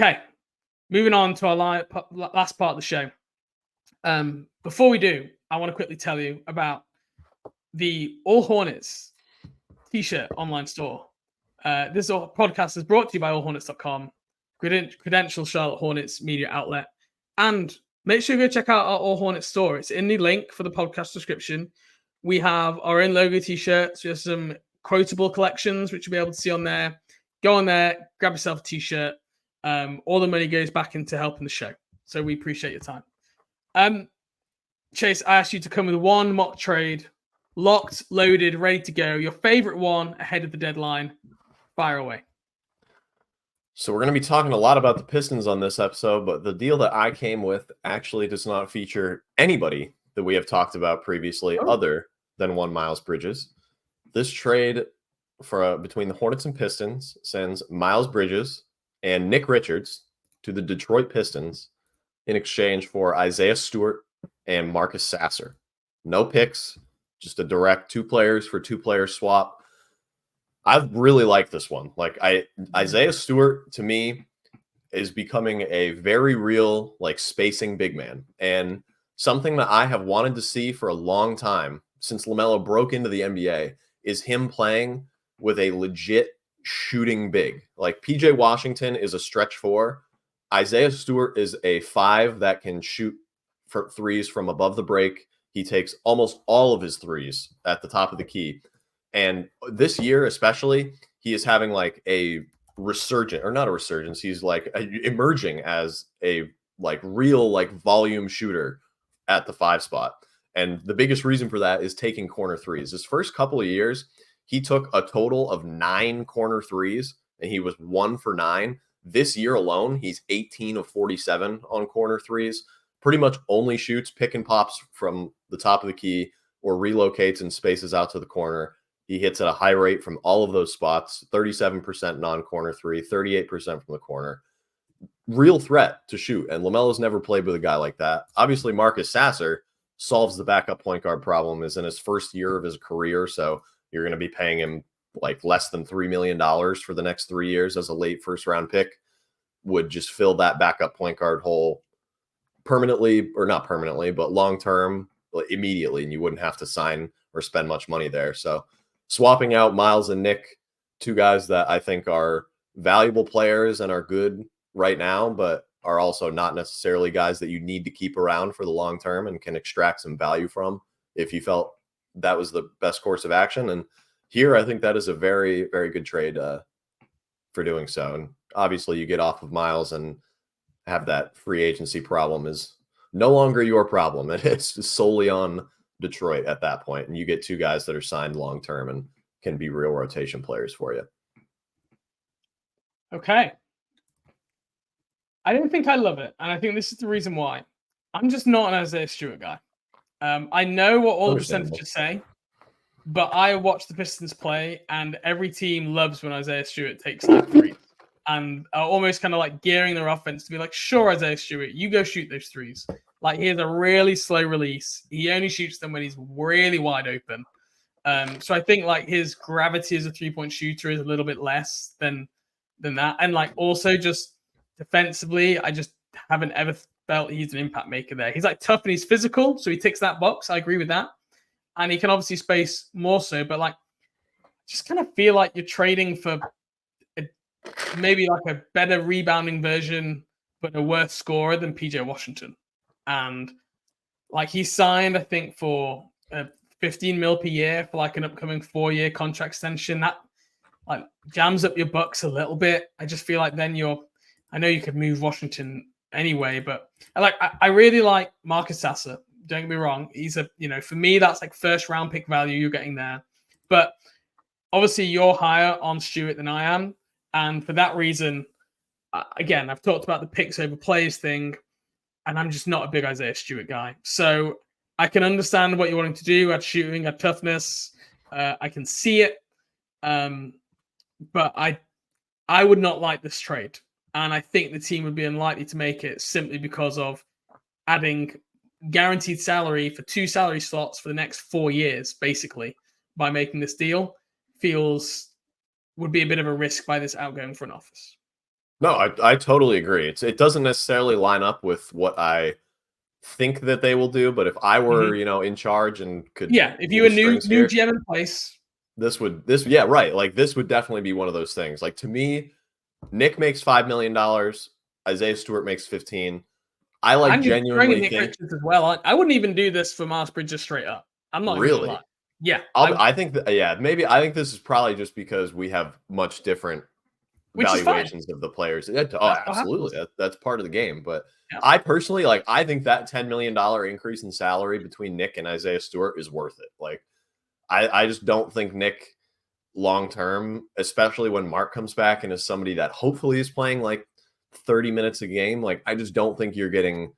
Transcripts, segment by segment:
Okay, moving on to our last part of the show. Before we do, I want to quickly tell you about the All Hornets t-shirt online store. This podcast is brought to you by allhornets.com, credential Charlotte Hornets media outlet. And make sure you go check out our All Hornets store. It's in the link for the podcast description. We have our own logo t-shirts. We have some quotable collections, which you'll be able to see on there. Go on there, grab yourself a t-shirt. All the money goes back into helping the show. So we appreciate your time. Chase, I asked you to come with one mock trade, locked, loaded, ready to go. Your favorite one ahead of the deadline. Fire away. So we're going to be talking a lot about the Pistons on this episode, but the deal that I came with actually does not feature anybody that we have talked about previously other than one Miles Bridges. This trade for between the Hornets and Pistons sends Miles Bridges and Nick Richards to the Detroit Pistons in exchange for Isaiah Stewart and Marcus Sasser. No picks, just a direct 2 players for 2 players swap. I really like this one. Isaiah Stewart to me is becoming a very real spacing big man, and something that I have wanted to see for a long time since LaMelo broke into the NBA is him playing with a legit shooting big. Like PJ Washington is a stretch 4. Isaiah Stewart is a 5 that can shoot for threes from above the break. He takes almost all of his threes at the top of the key. And this year, especially, he is having a resurgence, or not a resurgence. He's emerging as a real volume shooter at the 5 spot. And the biggest reason for that is taking corner threes. His first couple of years, he took a total of 9 corner threes, and he was 1 for 9. This year alone, he's 18 of 47 on corner threes. Pretty much only shoots pick and pops from the top of the key or relocates and spaces out to the corner. He hits at a high rate from all of those spots, 37% non-corner 3, 38% from the corner. Real threat to shoot, and LaMelo's never played with a guy like that. Obviously, Marcus Sasser solves the backup point guard problem, is in his first year of his career, so you're going to be paying him less than $3 million for the next 3 years as a late first-round pick. Would just fill that backup point guard hole permanently, or not permanently, but long-term immediately, and you wouldn't have to sign or spend much money there. So swapping out Miles and Nick, 2 guys that I think are valuable players and are good right now, but are also not necessarily guys that you need to keep around for the long term and can extract some value from if you felt that was the best course of action. And here, I think that is a very, very good trade for doing so. And obviously you get off of Miles and have that free agency problem is no longer your problem. And it's solely on Detroit at that point, and you get 2 guys that are signed long term and can be real rotation players for you. Okay. I don't think I love it, and I think this is the reason why. I'm just not an Isaiah Stewart guy. I know what all the percentages say, but I watch the Pistons play, and every team loves when Isaiah Stewart takes that 3. And are almost kind of gearing their offense to be sure, Isaiah Stewart, you go shoot those 3s. He has a really slow release. He only shoots them when he's really wide open. So I think his gravity as a 3-point shooter is a little bit less than that. And also just defensively, I just haven't ever felt he's an impact maker there. He's tough and he's physical, so he ticks that box. I agree with that. And he can obviously space more so, but just kind of feel like you're trading for maybe a better rebounding version, but a worse scorer than PJ Washington. And he signed, I think, for $15 million per year for an upcoming 4-year contract extension. That jams up your Bucks a little bit. I just feel then I know you could move Washington anyway, but I really like Marcus Sasser. Don't get me wrong. He's for me, that's first round pick value you're getting there. But obviously you're higher on Stewart than I am. And for that reason, again, I've talked about the picks over players thing, and I'm just not a big Isaiah Stewart guy. So I can understand what you're wanting to do at shooting, at toughness. I can see it. But I would not like this trade. And I think the team would be unlikely to make it simply because of adding guaranteed salary for 2 salary slots for the next 4 years, basically, by making this deal would be a bit of a risk by this outgoing front office. No, I totally agree. It doesn't necessarily line up with what I think that they will do, but if I were, in charge and could if you pull were the new strings here, GM in place, yeah, right. Like this would definitely be one of those things. Like to me, Nick makes $5 million, Isaiah Stewart makes 15. I I'm genuinely Nick think Richards as well. I wouldn't even do this for Miles Bridges straight up. I'm not even gonna really. lie. Yeah, I think that, maybe I think this is probably just because we have much different which is fine. valuations of the players. That's Absolutely. That's part of the game. But yeah. I personally I think that $10 million increase in salary between Nick and Isaiah Stewart is worth it. Like I just don't think Nick long term, especially when Mark comes back and is somebody that hopefully is playing like 30 minutes a game. Like I just don't think you're getting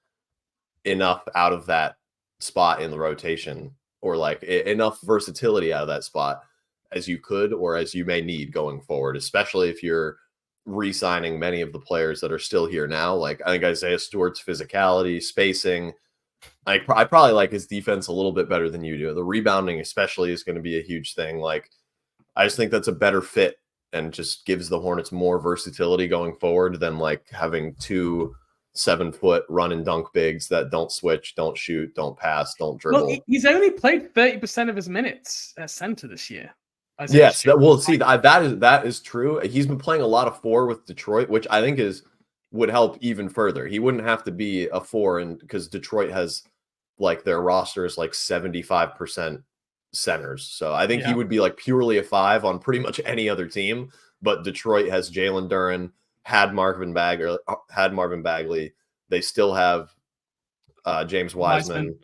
enough out of that spot in the rotation or like enough versatility out of that spot as you could or as you may need going forward, especially if you're re-signing many of the players that are still here now. Like I think Isaiah Stewart's physicality, spacing, I probably like his defense a little bit better than you do. The rebounding especially is going to be a huge thing. Like I just think that's a better fit and just gives the Hornets more versatility going forward than like having 2 7-foot run and dunk bigs that don't switch, don't shoot, don't pass, don't dribble. Well, he's only played 30% of his minutes at center this year. Yes, that is true. He's been playing a lot of 4 with Detroit, which I think would help even further. He wouldn't have to be a 4, and because Detroit has like their roster is like 75% centers, so I think he would be like purely a 5 on pretty much any other team. But Detroit has Jalen Duren, had Marvin Bagley. They still have James Wiseman,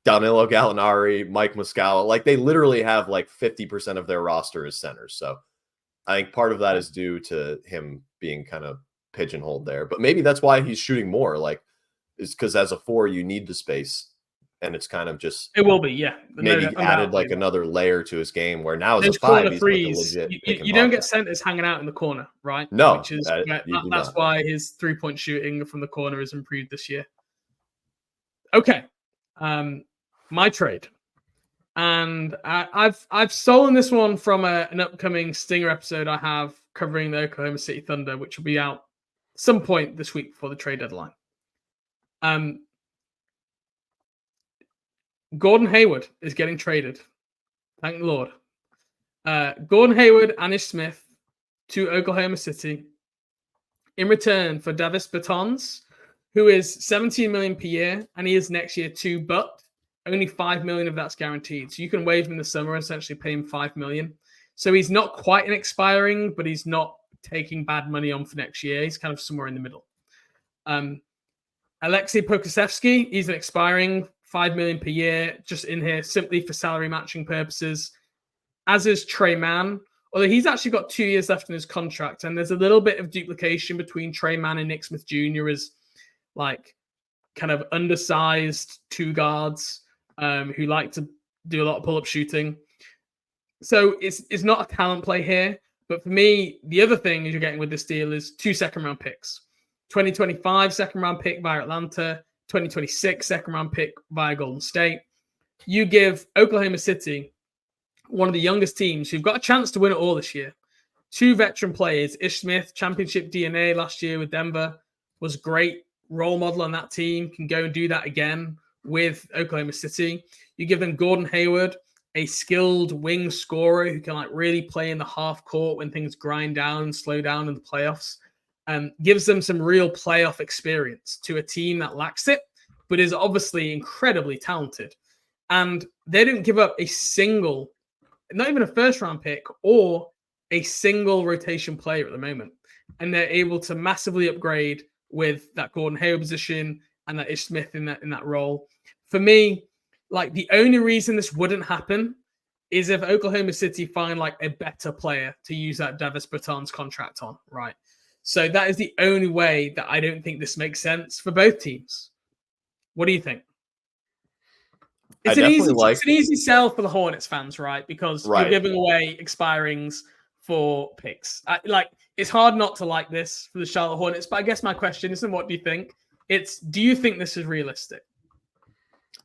Danilo Gallinari, Mike Muscala. Like they literally have like 50% of their roster as centers. So I think part of that is due to him being kind of pigeonholed there. But maybe that's why he's shooting more. Like it's because as a 4, you need the space. And it's kind of just it will be, maybe added like another layer to his game where now as a 5, he's like a legit. You don't get centers hanging out in the corner, right? No, which is that's why his 3-point shooting from the corner is improved this year. Okay, my trade, and I've stolen this one from an upcoming Stinger episode I have covering the Oklahoma City Thunder, which will be out some point this week before the trade deadline. Gordon Hayward is getting traded. Thank the Lord. Gordon Hayward and Ish Smith to Oklahoma City in return for Davis Bertans, who is $17 million per year, and he is next year too, but only $5 million of that's guaranteed. So you can waive him in the summer and essentially pay him $5 million. So he's not quite an expiring, but he's not taking bad money on for next year. He's kind of somewhere in the middle. Alexei Pokusevsky, he's an expiring $5 million per year, just in here simply for salary matching purposes, as is Trey Mann, although he's actually got 2 years left in his contract, and there's a little bit of duplication between Trey Mann and Nick Smith Jr. as like kind of undersized 2 guards who like to do a lot of pull-up shooting. So it's not a talent play here, but for me, the other thing you're getting with this deal is 2 second-round picks. 2025 second-round pick via Atlanta, 2026 second-round pick via Golden State. You give Oklahoma City, one of the youngest teams who've got a chance to win it all this year, 2 veteran players. Ish Smith, championship DNA last year with Denver, was a great role model on that team, can go and do that again with Oklahoma City. You give them Gordon Hayward, a skilled wing scorer who can like really play in the half court when things grind down and slow down in the playoffs. Gives them some real playoff experience to a team that lacks it, but is obviously incredibly talented. And they didn't give up a single, not even a first-round pick, or a single rotation player at the moment. And they're able to massively upgrade with that Gordon Hayward position and that Ish Smith in that role. For me, like the only reason this wouldn't happen is if Oklahoma City find like a better player to use that Davis Bertans contract on, right? So that is the only way that I don't think this makes sense for both teams. What do you think? It's an easy sell for the Hornets fans, right? Because you're giving away expirings for picks. It's hard not to like this for the Charlotte Hornets, but I guess my question isn't what do you think? It's do you think this is realistic?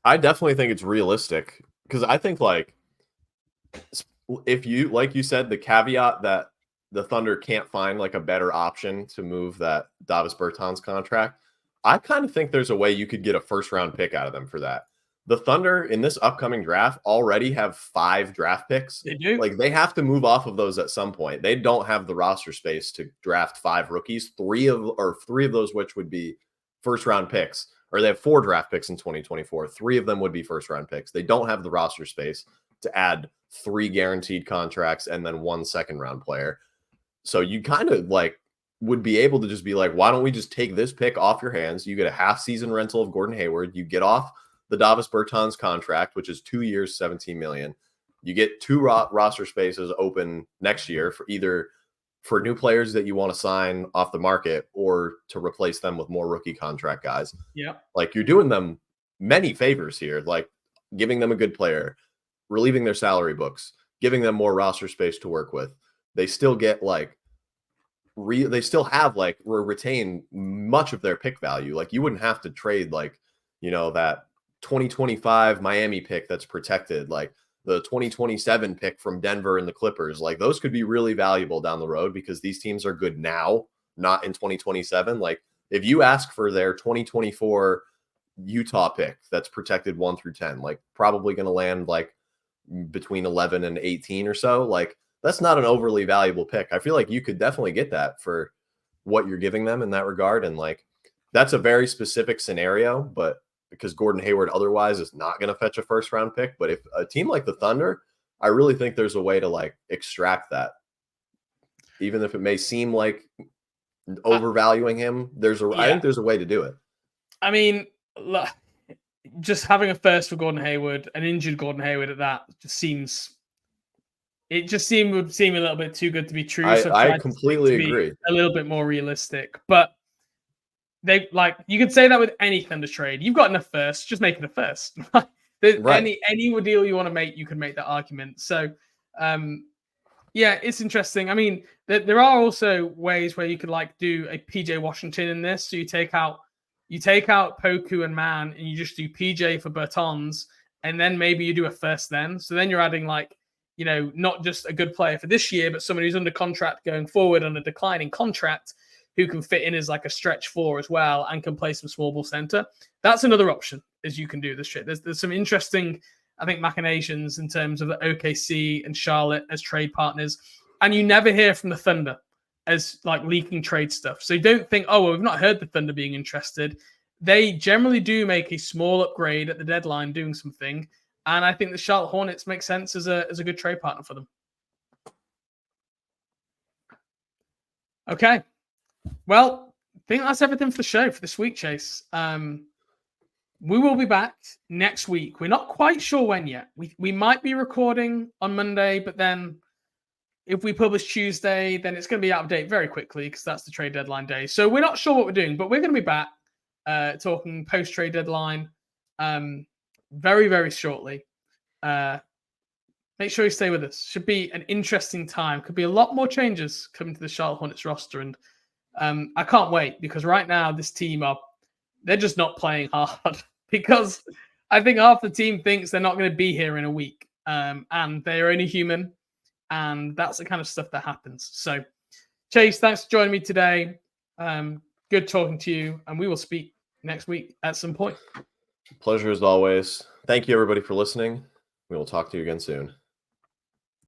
I definitely think it's realistic because I think like if you, like you said, the caveat that the Thunder can't find like a better option to move that Davis Bertans contract, I kind of think there's a way you could get a first round pick out of them for that. The Thunder in this upcoming draft already have 5 draft picks. They do. Like they have to move off of those at some point. They don't have the roster space to draft 5 rookies, 3 of those which would be first round picks. Or they have 4 draft picks in 2024. 3 of them would be first round picks. They don't have the roster space to add 3 guaranteed contracts and then 1 second round player. So you kind of like would be able to just be like, why don't we just take this pick off your hands? You get a half season rental of Gordon Hayward. You get off the Davis Bertans contract, which is 2 years, $17 million. You get 2 roster spaces open next year for either for new players that you want to sign off the market or to replace them with more rookie contract guys. Yeah. Like you're doing them many favors here, like giving them a good player, relieving their salary books, giving them more roster space to work with. They still get like they still have like retain much of their pick value. Like you wouldn't have to trade like, you know, that 2025 Miami pick that's protected, like the 2027 pick from Denver and the Clippers. Like those could be really valuable down the road because these teams are good now, not in 2027. Like if you ask for their 2024 Utah pick that's protected 1 through 10, like probably going to land like between 11 and 18 or so. Like that's not an overly valuable pick. I feel like you could definitely get that for what you're giving them in that regard. And like, that's a very specific scenario, but because Gordon Hayward otherwise is not going to fetch a first round pick. But if a team like the Thunder, I really think there's a way to like extract that. Even if it may seem like overvaluing him, I think there's a way to do it. I mean, look, just having a first for Gordon Hayward, an injured Gordon Hayward at that, would seem a little bit too good to be true. I completely agree. A little bit more realistic, but they like you could say that with any Thunder trade. You've got enough first, just make it a first. Right. Any deal you want to make, you can make that argument. So, yeah, it's interesting. I mean, there are also ways where you could like do a PJ Washington in this. So you take out Poku and Man, and you just do PJ for Bertans, and then maybe you do a first then. So then you're adding like, you know, not just a good player for this year, but someone who's under contract going forward on a declining contract who can fit in as like a stretch 4 as well and can play some small ball center. That's another option as you can do this shit. There's some interesting, I think, machinations in terms of the OKC and Charlotte as trade partners. And you never hear from the Thunder as like leaking trade stuff. So you don't think, oh, well, we've not heard the Thunder being interested. They generally do make a small upgrade at the deadline doing something. And I think the Charlotte Hornets make sense as a good trade partner for them. Okay. Well, I think that's everything for the show for this week, Chase. We will be back next week. We're not quite sure when yet. We might be recording on Monday, but then if we publish Tuesday, then it's going to be out of date very quickly because that's the trade deadline day. So we're not sure what we're doing, but we're going to be back talking post-trade deadline very, very shortly. Make sure you stay with us. Should be an interesting time. Could be a lot more changes coming to the Charlotte Hornets roster. And I can't wait because right now this team they're just not playing hard because I think half the team thinks they're not going to be here in a week. And they're only human. And that's the kind of stuff that happens. So, Chase, thanks for joining me today. Good talking to you. And we will speak next week at some point. Pleasure as always. Thank you, everybody, for listening. We will talk to you again soon.